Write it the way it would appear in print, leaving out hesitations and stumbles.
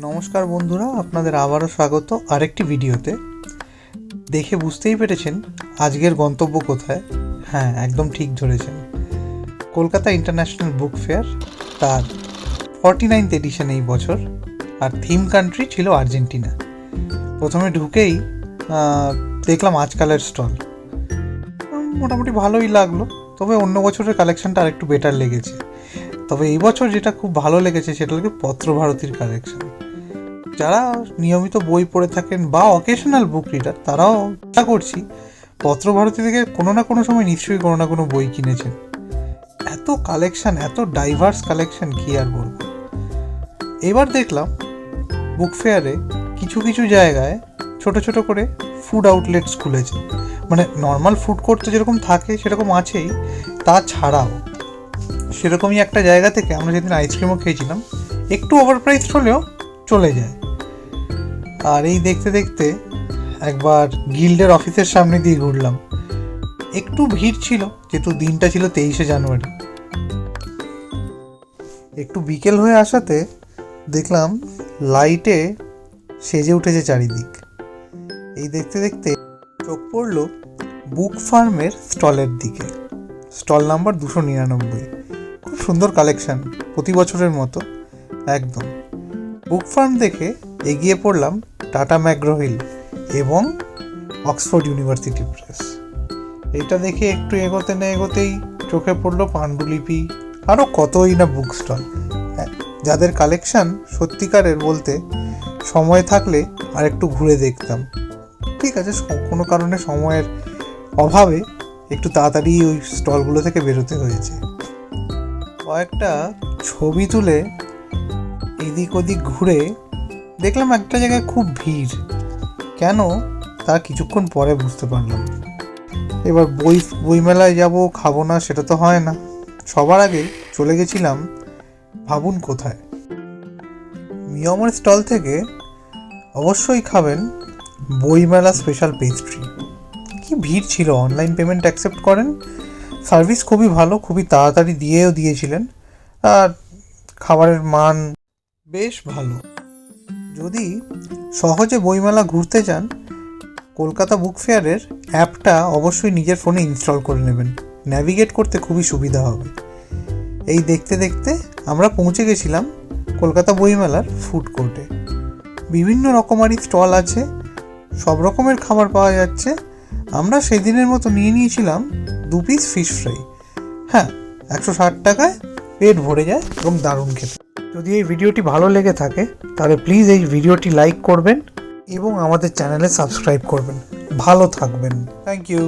নমস্কার বন্ধুরা, আপনাদের আবারও স্বাগত আরেকটি ভিডিওতে। দেখে বুঝতেই পেরেছেন আজকের গন্তব্য কোথায়। হ্যাঁ, একদম ঠিক ধরেছেন, কলকাতা ইন্টারন্যাশনাল বুক ফেয়ার, তার 49th এডিশন এই বছর। আর থিম কান্ট্রি ছিল আর্জেন্টিনা। প্রথমে ঢুকেই দেখলাম আজকালের স্টল, মোটামুটি ভালোই লাগলো। তবে অন্য বছরের কালেকশানটা আরেকটু বেটার লেগেছে। তবে এই বছর যেটা খুব ভালো লেগেছে সেটা হলো পত্রভারতীর কালেকশন। যারা নিয়মিত বই পড়ে থাকেন বা অকেশনাল বুক রিডার, তারাও আশা করছি পত্রভারতী থেকে কোনো না কোনো সময় নিশ্চয়ই কোনো না কোনো বই কিনেছেন। এত কালেকশান, এত ডাইভার্স কালেকশান, কি আর বলবো। এবার দেখলাম বুক ফেয়ারে কিছু কিছু জায়গায় ছোট ছোট করে ফুড আউটলেটস খুলেছে। মানে নর্মাল ফুড কোর্ট তো যেরকম থাকে সেরকম আছেই, তাছাড়াও সেরকমই একটা জায়গা থেকে আমরা যেদিন আইসক্রিমও খেয়েছিলাম, একটু ওভারপ্রাইসড হলেও চলে যায়। আর এই দেখতে দেখতে একবার গিল্ডের অফিসের সামনে দিয়ে ঘুরলাম। একটু ভিড় ছিল যেহেতু দিনটা ছিল 23শে জানুয়ারি। একটু বিকেল হয়ে আসাতে দেখলাম লাইটে সেজে উঠেছে চারিদিক। এই দেখতে দেখতে চোখ পড়ল বুক ফার্মের স্টলের দিকে। Stall number 299। খুব সুন্দর কালেকশান, প্রতি বছরের মতো একদম। বুক ফার্ম দেখে এগিয়ে পড়লাম টাটা ম্যাকগ্রো-হিল এবং অক্সফোর্ড ইউনিভার্সিটি প্রেস। এটা দেখে একটু এগোতে না এগোতেই চোখে পড়লো পাণ্ডুলিপি, আরও কতই না বুক স্টল, যাদের কালেকশান সত্যিকারের বলতে সময় থাকলে আর একটু ঘুরে দেখতাম। ঠিক আছে, কোনো কারণে সময়ের অভাবে একটু তাড়াতাড়ি ওই স্টলগুলো থেকে বেরোতে হয়েছে। কয়েকটা ছবি তুলে এদিক ওদিক ঘুরে দেখলাম একটা জায়গায় খুব ভিড়। কেন তা কিছুক্ষণ পরে বুঝতে পারলাম। এবার বইমেলায় যাব, খাবো না সেটা তো হয় না। সবার আগে চলে গেছিলাম ভাবুন কোথায়, মিয়মের স্টল থেকে। অবশ্যই খাবেন বইমেলা স্পেশাল পেস্ট্রি। কি ভিড় ছিল! অনলাইন পেমেন্ট অ্যাকসেপ্ট করেন, সার্ভিস খুবই ভালো, খুবই তাড়াতাড়ি দিয়েছিলেন, আর খাবারের মান বেশ ভালো। যদি সহজে বইমেলা ঘুরতে চান, কলকাতা বুক ফেয়ারের অ্যাপটা অবশ্যই নিজের ফোনে ইনস্টল করে নেবেন, ন্যাভিগেট করতে খুবই সুবিধা হবে। এই দেখতে দেখতে আমরা পৌঁছে গেছিলাম কলকাতা বইমেলার ফুড কোর্টে। বিভিন্ন রকমারি স্টল আছে, সব রকমের খাবার পাওয়া যাচ্ছে। আমরা সেদিনের মতো নিয়ে নিয়েছিলাম 2 পিস ফিশ ফ্রাই। হ্যাঁ, 160 টাকায় পেট ভরে যায় এবং দারুণ খেতে। যদি এই ভিডিওটি ভালো লেগে থাকে তাহলে প্লিজ এই ভিডিওটি লাইক করবেন এবং আমাদের চ্যানেলে সাবস্ক্রাইব করবেন। ভালো থাকবেন, থ্যাংক ইউ।